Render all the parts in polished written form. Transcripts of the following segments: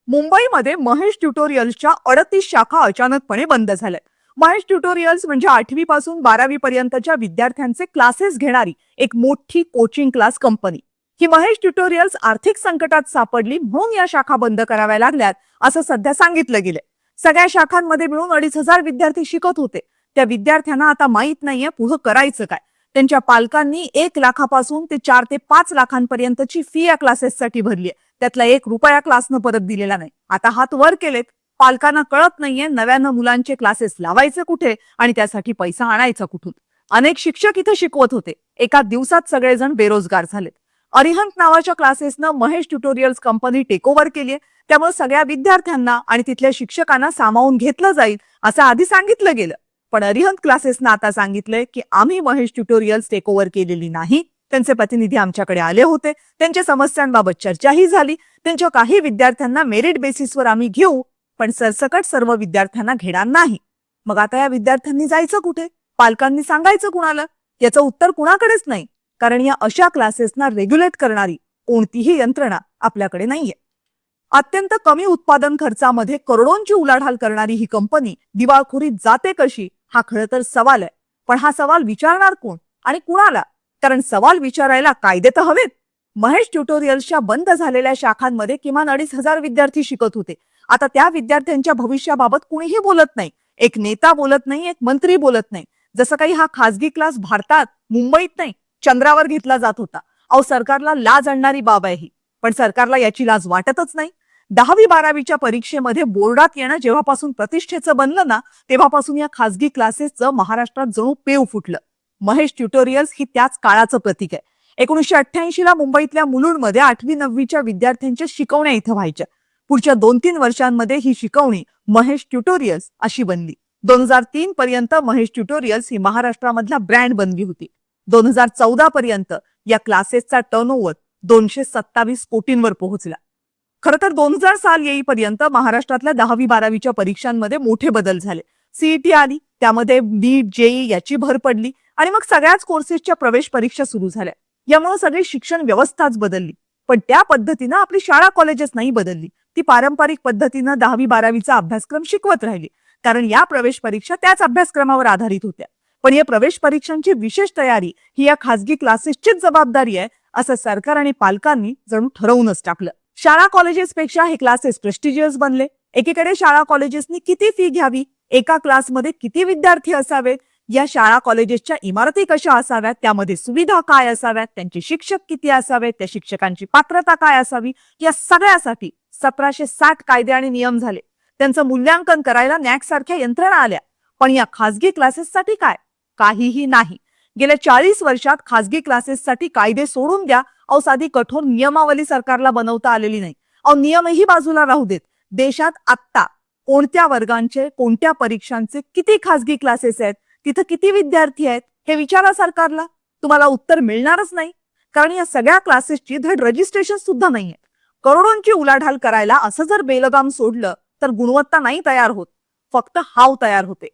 मुंबईमध्ये महेश ट्युटोरियल्सच्या 38 शाखा अचानकपणे बंद झाल्यात. महेश ट्युटोरियल्स म्हणजे 8वी पासून 12वी पर्यंतच्या विद्यार्थ्यांचे क्लासेस घेणारी एक मोठी कोचिंग क्लास कंपनी. ही महेश ट्युटोरियल्स आर्थिक संकटात सापडली म्हणून या शाखा बंद कराव्या लागल्यात असं सध्या सांगितलं गेलंय. सगळ्या शाखांमध्ये मिळून 2,500 विद्यार्थी शिकत होते. त्या विद्यार्थ्यांना आता माहित नाहीये पुढे करायचं काय. त्यांच्या पालकांनी 1 लाखापासून ते 4 ते 5 लाखांपर्यंतची फी या क्लासेससाठी भरली आहे. त्यातला 1 रुपया क्लासनं परत दिलेला नाही. आता हात वर केलेत. पालकांना कळत नाहीये नव्यानं मुलांचे क्लासेस लावायचे कुठे आणि त्यासाठी पैसा आणायचा कुठून. अनेक शिक्षक इथे शिकवत होते. एका दिवसात सगळेजण बेरोजगार झालेत. अरिहंत नावाच्या क्लासेसनं Mahesh tutorials company take over केलीये. त्यामुळे सगळ्या विद्यार्थ्यांना आणि तिथल्या शिक्षकांना सामावून घेतलं जाईल असं आधी सांगितलं गेलं. पण अरिहंत क्लासेसनं आता सांगितलंय की आम्ही महेश ट्युटोरियल्स टेक ओव्हर केलेली नाही. त्यांचे प्रतिनिधी आमच्याकडे आले होते. त्यांच्या समस्यांबाबत चर्चाही झाली. त्यांच्या काही विद्यार्थ्यांना मेरिट बेसिसवर आम्ही घेऊ, पण सरसकट सर्व विद्यार्थ्यांना घेणार नाही. मग आता या विद्यार्थ्यांनी जायचं कुठे? पालकांनी सांगायचं कुणाला? याचं उत्तर कुणाकडेच नाही. कारण या अशा क्लासेसना रेग्युलेट करणारी कोणतीही यंत्रणा आपल्याकडे नाहीये. अत्यंत कमी उत्पादन खर्चामध्ये करोडोंची उलाढाल करणारी ही कंपनी दिवाळखोरीत जाते कशी, हा खरं तर सवाल आहे. पण हा सवाल विचारणार कोण आणि कुणाला? कारण सवाल विचारायला कायदे तर हवेत. महेश ट्युटोरियल्सच्या बंद झालेल्या शाखांमध्ये किमान 2,500 विद्यार्थी शिकत होते. आता त्या विद्यार्थ्यांच्या भविष्याबाबत कुणीही बोलत नाही. एक नेता बोलत नाही, एक मंत्री बोलत नाही. जसं काही हा खासगी क्लास भारतात, मुंबईत नाही, चंद्रावर घेतला जात होता. अहो, सरकारला लाज आणणारी बाब आहे ही. पण सरकारला याची लाज वाटतच नाही. 10वी-12वीच्या परीक्षेमध्ये बोर्डात येणं जेव्हापासून प्रतिष्ठेचं बनलं ना, तेव्हापासून या खासगी क्लासेसचं महाराष्ट्रात जणू पेव फुटलं. महेश ट्युटोरियल्स ही त्याच काळाचं प्रतीक आहे. 1988ला मुंबईतल्या मुलुंडमध्ये 8वी-9वीच्या विद्यार्थ्यांच्या शिकवण्या इथं व्हायच्या. पुढच्या 2-3 वर्षांमध्ये ही शिकवणी महेश ट्युटोरियल्स अशी बनली. 2003 पर्यंत महेश ट्युटोरियल्स ही महाराष्ट्रामधला ब्रँड बनली होती. 2014 पर्यंत या क्लासेसचा टर्नओव्हर 227 कोटींवर पोहोचला. खरं तर 2000 साल येईपर्यंत महाराष्ट्रातल्या 10वी-12वीच्या परीक्षांमध्ये मोठे बदल झाले. सीईटी आली, त्यामध्ये नीट, जेई याची भर पडली आणि मग सगळ्याच कोर्सेसच्या प्रवेश परीक्षा सुरू झाल्या. यामुळे सगळी शिक्षण व्यवस्थाच बदलली. पण त्या पद्धतीनं आपली शाळा कॉलेजेस नाही बदलली. ती पारंपरिक पद्धतीनं 10वी-12वीचा अभ्यासक्रम शिकवत राहिली. कारण या प्रवेश परीक्षा त्याच अभ्यासक्रमावर आधारित होत्या. पण या प्रवेश परीक्षांची विशेष तयारी ही या खासगी क्लासेसचीच जबाबदारी आहे असं सरकार आणि पालकांनी जणू ठरवूनच टाकलं. शाळा कॉलेजेसपेक्षा हे क्लासेस प्रेस्टिजियस बनले. एकीकडे शाळा कॉलेजेसनी किती फी घ्यावी, एका क्लासमध्ये किती विद्यार्थी असावेत, या शाळा कॉलेजेसच्या इमारती कशा असाव्यात, त्यामध्ये सुविधा काय असाव्यात, त्यांचे शिक्षक किती असावेत, त्या शिक्षकांची पात्रता काय असावी, या सगळ्यासाठी 1760 कायदे आणि नियम झाले. त्यांचं मूल्यांकन करायला नॅक सारख्या यंत्रणा आल्या. पण या खासगी क्लासेससाठी काय? काहीही नाही. गेल्या 40 वर्षात खासगी क्लासेससाठी कायदे सोडून द्या, अहो साधी कठोर नियमावली सरकारला बनवता आलेली नाही. अहो नियमही बाजूला राहू देत. देशात आत्ता कोणत्या वर्गांचे, कोणत्या परीक्षांचे किती खासगी क्लासेस आहेत, तिथं किती विद्यार्थी आहेत, हे विचारा सरकारला. तुम्हाला उत्तर मिळणारच नाही. कारण या सगळ्या क्लासेसची धड रजिस्ट्रेशन सुद्धा नाहीये. करोडोंची उलाढाल करायला असं जर बेलगाम सोडलं तर गुणवत्ता नाही तयार होत, फक्त हाव तयार होते.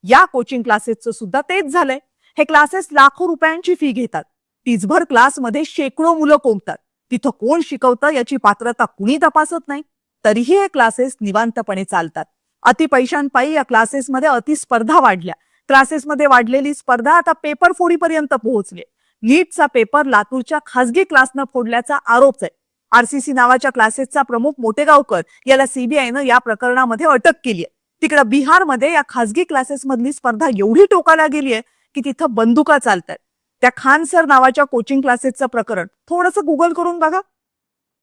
या कोचिंग क्लासेसचं सुद्धा तेच झालंय. हे क्लासेस लाखो रुपयांची फी घेतात. तीसभर क्लासमध्ये शेकडो मुलं कोंबतात. तिथं कोण शिकवतं याची पात्रता कुणी तपासत नाही. तरीही हे क्लासेस निवांतपणे चालतात. अति पैशांपायी या क्लासेसमध्ये अतिस्पर्धा वाढल्या. क्लासेसमध्ये वाढलेली स्पर्धा आता पेपर फोडीपर्यंत पोहोचली. नीटचा पेपर लातूरच्या खासगी क्लासनं फोडल्याचा आरोप आहे. आरसीसी नावाच्या क्लासेसचा प्रमुख मोटेगावकर याला सीबीआयनं या प्रकरणामध्ये अटक केली आहे. तिकडे बिहारमध्ये या खासगी क्लासेस मधली स्पर्धा एवढी टोकाला गेली आहे की तिथं बंदुका चालतात. त्या खान सर नावाच्या कोचिंग क्लासेसचं प्रकरण थोडंसं गुगल करून बघा.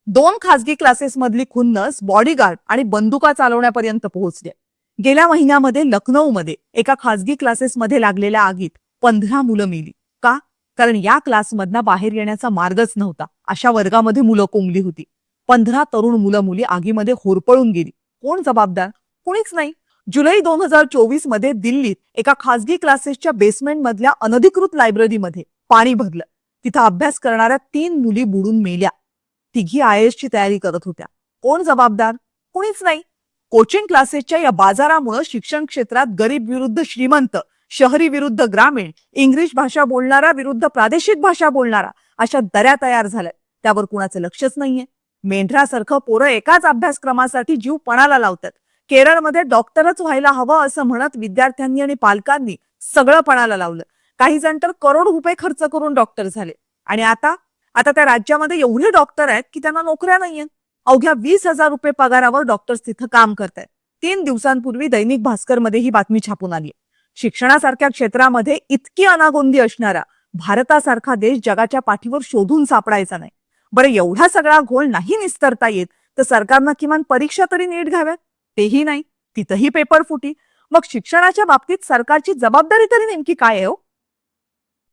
2 खासगी क्लासेस मधली खुन्नस बॉडीगार्ड आणि बंदुका चालवण्यापर्यंत पोहोचली. गेल्या महिन्यामध्ये लखनौमध्ये एका खासगी क्लासेसमध्ये लागलेल्या आगीत 15 मुलं मेली. का? कारण या क्लासमधनं बाहेर येण्याचा मार्गच नव्हता. अशा वर्गामध्ये मुलं कोंबली होती. 15 तरुण मुलं मुली आगीमध्ये होरपळून गेली. कोण जबाबदार? कुणीच नाही. जुलै 2024 मध्ये दिल्लीत एका खासगी क्लासेसच्या बेसमेंट मधल्या अनधिकृत लायब्ररीमध्ये पाणी भरलं. तिथं अभ्यास करणाऱ्या 3 मुली बुडून मेल्या. तिघी IAS ची तयारी करत होत्या. कोण जबाबदार? कुणीच नाही. कोचिंग क्लासेसच्या या बाजारामुळे शिक्षण क्षेत्रात गरीब विरुद्ध श्रीमंत, शहरी विरुद्ध ग्रामीण, इंग्लिश भाषा बोलणारा विरुद्ध प्रादेशिक भाषा बोलणारा अशा दऱ्या तयार झाल्या. त्यावर कुणाचं लक्षच नाहीये. मेंढरासारखं पोरं एकाच अभ्यासक्रमासाठी जीव पणाला लावतात. केरळमध्ये डॉक्टरच व्हायला हवं असं म्हणत विद्यार्थ्यांनी आणि पालकांनी सगळं पणाला लावलं. काही जण तर करोड रुपये खर्च करून डॉक्टर झाले. आणि आता आता त्या राज्यामध्ये एवढे डॉक्टर आहेत की त्यांना नोकऱ्या नाहीयेत. अवघ्या 20,000 रुपये पगारावर डॉक्टर्स तिथं काम करतायत. 3 दिवसांपूर्वी दैनिक भास्करमध्ये ही बातमी छापून आली. शिक्षणासारख्या क्षेत्रामध्ये इतकी अनागोंदी असणारा भारतासारखा देश जगाच्या पाठीवर शोधून सापडायचा नाही. बरं, एवढा सगळा घोळ नाही निस्तारता येत तर सरकारनं किमान परीक्षा तरी नीट घ्याव्यात. तेही नाही, तिथंही पेपर फुटी. मग शिक्षणाच्या बाबतीत सरकारची जबाबदारी तरी नेमकी काय आहे हो?